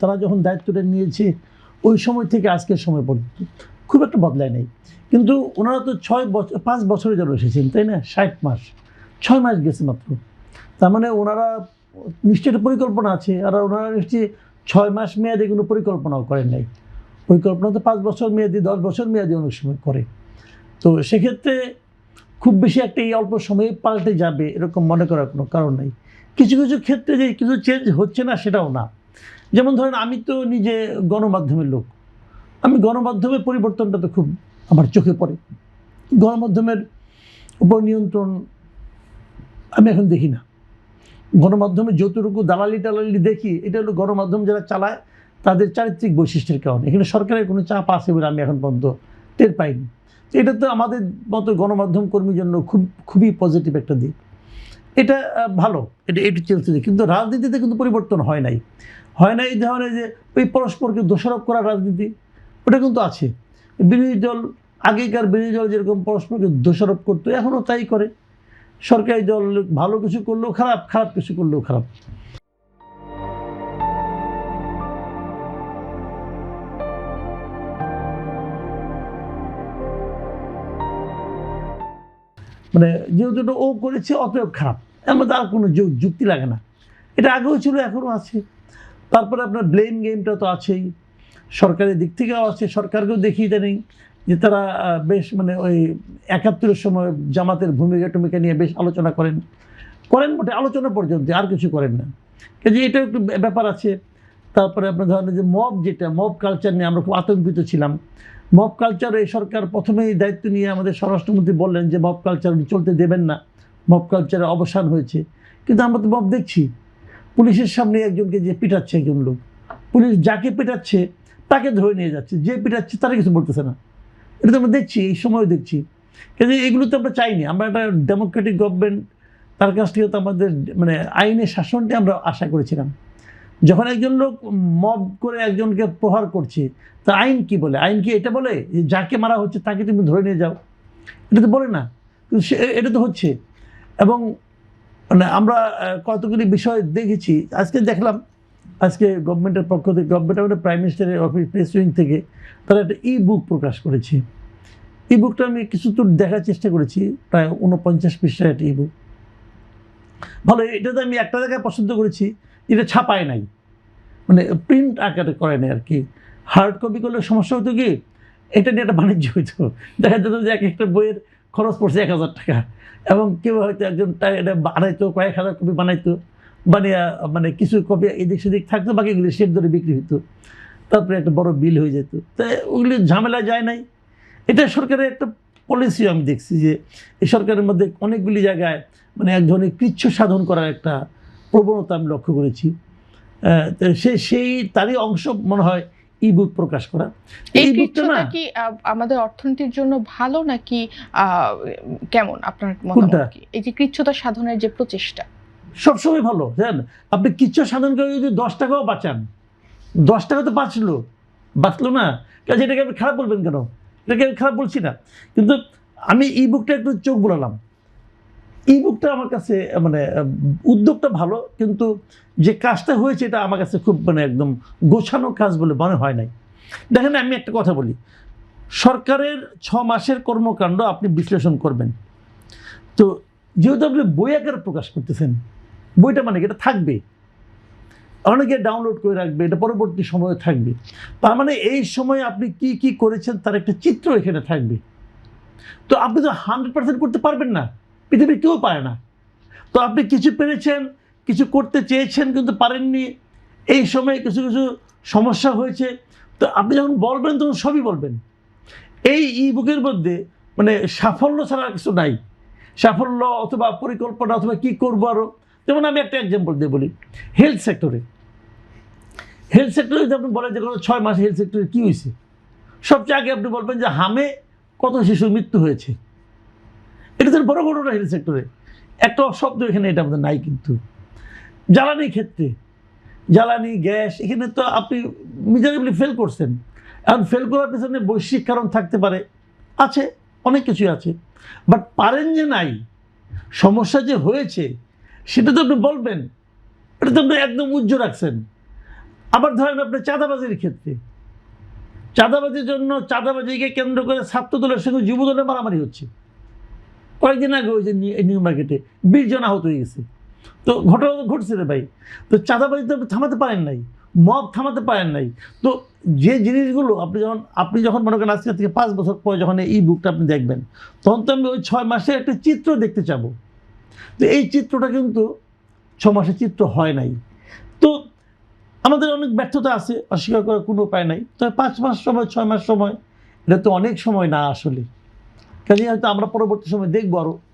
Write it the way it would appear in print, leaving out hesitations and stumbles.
তারা যখন দায়িত্বটা নিয়েছে ওই সময় থেকে আজকের সময় পর্যন্ত খুব একটা বদলায় নেই। কিন্তু ওনারা তো 5 বছরের জন্য এসেছেন, তাই না? 60 মাস, 6 মাস গেছে মাত্র। তার মানে ওনারা নিশ্চয়ই একটা পরিকল্পনা আছে, আর ওনারা নিশ্চয়ই 6 মাস মেয়াদে কোনো পরিকল্পনাও করেন নাই। পরিকল্পনা তো 5 বছর মেয়াদি, 10 বছর মেয়াদি অনেক সময় করে। তো সেক্ষেত্রে খুব বেশি একটা এই অল্প সময়ে পাল্টে যাবে এরকম মনে করার কোনো কারণ নেই। কিছু কিছু ক্ষেত্রে যে কিছু চেঞ্জ হচ্ছে না সেটাও না। যেমন ধরেন, আমি তো নিজে গণমাধ্যমের লোক, আমি গণমাধ্যমের পরিবর্তনটা তো খুব আমার চোখে পড়ে। গণমাধ্যমের উপর নিয়ন্ত্রণ আমি এখন দেখি না। গণমাধ্যমে যতটুকু দালালি টালালি দেখি, এটা হলো গণমাধ্যম যারা চালায় তাদের চারিত্রিক বৈশিষ্ট্যের কারণে। এখানে সরকারের কোনো চাপ আছে বলে আমি এখন পর্যন্ত টের পাইনি। এটা তো আমাদের মতো গণমাধ্যম কর্মীর জন্য খুবই পজিটিভ একটা দিক। এটা ভালো, এটা চলছে। কিন্তু রাজনীতিতে কিন্তু পরিবর্তন হয় নাই এই ধরনের যে ওই পরস্পরকে দোষারোপ করা রাজনীতি, ওটা কিন্তু আছে। বিরোধী দল, আগেকার বিরোধী দল যেরকম পরস্পরকে দোষারোপ করতো, এখনও তাই করে। সরকারি দল ভালো কিছু করলেও খারাপ, খারাপ কিছু করলেও খারাপ। মানে যেহেতু এটা ও করেছে অতএব খারাপ, এর মধ্যে আর কোনো যুক্তি লাগে না। এটা আগেও ছিল, এখনও আছে। তারপরে আপনার ব্লেম গেমটা তো আছেই, সরকারের দিক থেকেও আছে। সরকারকেও দেখিয়ে দেয়নি যে তারা বেশ মানে ওই 71-এর সময় জামাতের ভূমিকা নিয়ে বেশ আলোচনা করেন মোটে আলোচনা পর্যন্ত, আর কিছু করেন না। কাজে এটা একটু ব্যাপার আছে। তারপরে আপনার ধরেন যে মব কালচার নিয়ে আমরা খুব আতঙ্কিত ছিলাম। মব কালচার এই সরকার প্রথমেই দায়িত্ব নিয়ে আমাদের স্বরাষ্ট্রমন্ত্রী বললেন যে মব কালচার উনি চলতে দেবেন না, মব কালচারের অবসান হয়েছে। কিন্তু আমরা তো মব দেখছি, পুলিশের সামনে একজনকে যে পিটাচ্ছে একজন লোক, পুলিশ যাকে পিটাচ্ছে তাকে ধরে নিয়ে যাচ্ছে, যে পিটাচ্ছে তারা কিছু বলতেছে না। এটা তো আমরা দেখছি, এই সময়ও দেখছি। কাজে এগুলো তো আমরা চাইনি। আমরা একটা ডেমোক্রেটিক গভর্নমেন্ট, তার কাছ থেকে তো আমাদের মানে আইনের শাসনটি আমরা আশা করেছিলাম। যখন একজন লোক মব করে একজনকে প্রহার করছে, তা আইন কি বলে? আইন কি এটা বলে যে যাকে মারা হচ্ছে তাকে তুমি ধরে নিয়ে যাও? এটা তো বলে না, কিন্তু এটা তো হচ্ছে। এবং মানে আমরা কতগুলি বিষয় দেখেছি। আজকে দেখলাম, আজকে গভর্নমেন্টের পক্ষ থেকে, গভর্নমেন্ট প্রাইম মিনিস্টারের অফিস প্রেস উইং থেকে তারা একটা বুক প্রকাশ করেছে। বুকটা আমি কিছু তো দেখার চেষ্টা করেছি, প্রায় 49 পৃষ্ঠার একটা বুক। ভালো, এটাতে আমি একটা জায়গায় পছন্দ করেছি, এটা ছাপায় নাই, মানে প্রিন্ট আকারে করে নাই আর কি। হার্ড কপি করলে সমস্যা হতো কি, এটা নিয়ে একটা বাণিজ্য হইতো। দেখা যেত যে এক একটা বইয়ের খরচ পড়ছে 1000 টাকা, এবং কেউ হয়তো একজন এটা বানাইতো, কয়েক হাজার কপি বানাইতো, বানিয়ে মানে কিছু কপি এদিক সেদিক থাকতো, বাকিগুলি শেড ধরে বিক্রি হতো, তারপরে একটা বড় বিল হয়ে যেত। তাই ওগুলি ঝামেলা যায় নাই। এটা সরকারের একটা পলিসি। আমি দেখছি যে এই সরকারের মধ্যে অনেকগুলি জায়গায় মানে এক ধরনের কৃচ্ছ সাধন করার একটা প্রবণতা আমি লক্ষ্য করেছি। সেই তারই অংশ মনে হয় বুক প্রকাশ করা। এই কৃচ্ছটা কি আমাদের অর্থনীতির জন্য ভালো নাকি কেমন আপনার মতামত কি? এই যে কৃচ্ছতা সাধনের যে প্রচেষ্টা, সবসময় ভালো। জানেন, আপনি কৃচ্ছ সাধন করে যদি 10 টাকাও বাঁচান, 10 টাকা তো বাঁচলো না, কাজে এটাকে আপনি খারাপ বলবেন কেন? এটাকে আমি খারাপ বলছি না, কিন্তু আমি বুকটা একটু চোখ বোলালাম। বুকটা আমার কাছে মানে উদ্যোগটা ভালো, কিন্তু যে কাজটা হয়েছে এটা আমার কাছে খুব মানে একদম গোছানো কাজ বলে মনে হয় নাই। দেখেন, আমি একটা কথা বলি, সরকারের 6 মাসের কর্মকাণ্ড আপনি বিশ্লেষণ করবেন, তো যেহেতু আপনি বই আকারে প্রকাশ করতেছেন, বইটা মানে এটা থাকবে, অনেকে ডাউনলোড করে রাখবে, এটা পরবর্তী সময়ে থাকবে। তার মানে এই সময়ে আপনি কি কি করেছেন তার একটা চিত্র এখানে থাকবে। তো আপনি তো 100% করতে পারবেন না, পৃথিবীর কেউ পারে না। তো আপনি কিছু পেরেছেন, কিছু করতে চেয়েছেন কিন্তু পারেননি, এই সময়ে কিছু কিছু সমস্যা হয়েছে। তো আপনি যখন বলবেন তখন সবই বলবেন। এই বুকের মধ্যে মানে সাফল্য ছাড়া কিছু নাই। সাফল্য অথবা পরিকল্পনা অথবা কি করবো আরও। যেমন আমি একটা এক্সাম্পল দিয়ে বলি, হেলথ সেক্টরে যদি আপনি বলেন যে কোনো 6 মাস হেলথ সেক্টরে কী হয়েছে, সবচেয়ে আগে আপনি বলবেন যে হামে কত শিশুর মৃত্যু হয়েছে। এটা তো বড় ঘটনা হেলথ সেক্টরে, একটা শব্দ এখানে এটা আমাদের নাই। কিন্তু জ্বালানির ক্ষেত্রে, জ্বালানি গ্যাস, এখানে তো আপনি মিজারেবলি ফেল করছেন। এখন ফেল করার পেছনে বৈশ্বিক কারণ থাকতে পারে, আছে, অনেক কিছুই আছে, বাট পারেন যে নাই, সমস্যা যে হয়েছে সেটা তো আপনি বলবেন, এটা তো আপনি একদম উজ্জ্বল রাখছেন। আবার ধরেন আপনার চাঁদাবাজির ক্ষেত্রে, চাঁদাবাজির জন্য চাঁদাবাজিকে কেন্দ্র করে ছাত্রদলের সঙ্গে যুবদলের মারামারি হচ্ছে। কয়েকদিন আগে ওই যে নিউ মার্কেটে 20 জন আহত হয়ে গেছে। তো ঘটনা তো ঘটছে রে ভাই। তো চাঁদাবাজি তো আপনি থামাতে পারেন নাই, মব থামাতে পারেন নাই। তো যে জিনিসগুলো আপনি যখন মনে করেন আজকে থেকে 5 বছর পরে যখন এই বুকটা আপনি দেখবেন, তখন তো আমি ওই 6 মাসের একটা চিত্র দেখতে চাবো। তো এই চিত্রটা কিন্তু 6 মাসের চিত্র হয় নাই। তো আমাদের অনেক ব্যর্থতা আছে, অস্বীকার করার কোনো উপায় নাই। তবে 5 মাস সময়, 6 মাস সময়, এটা তো অনেক সময় না আসলে। কাজে হয়তো আমরা পরবর্তী সময় দেখবো আরও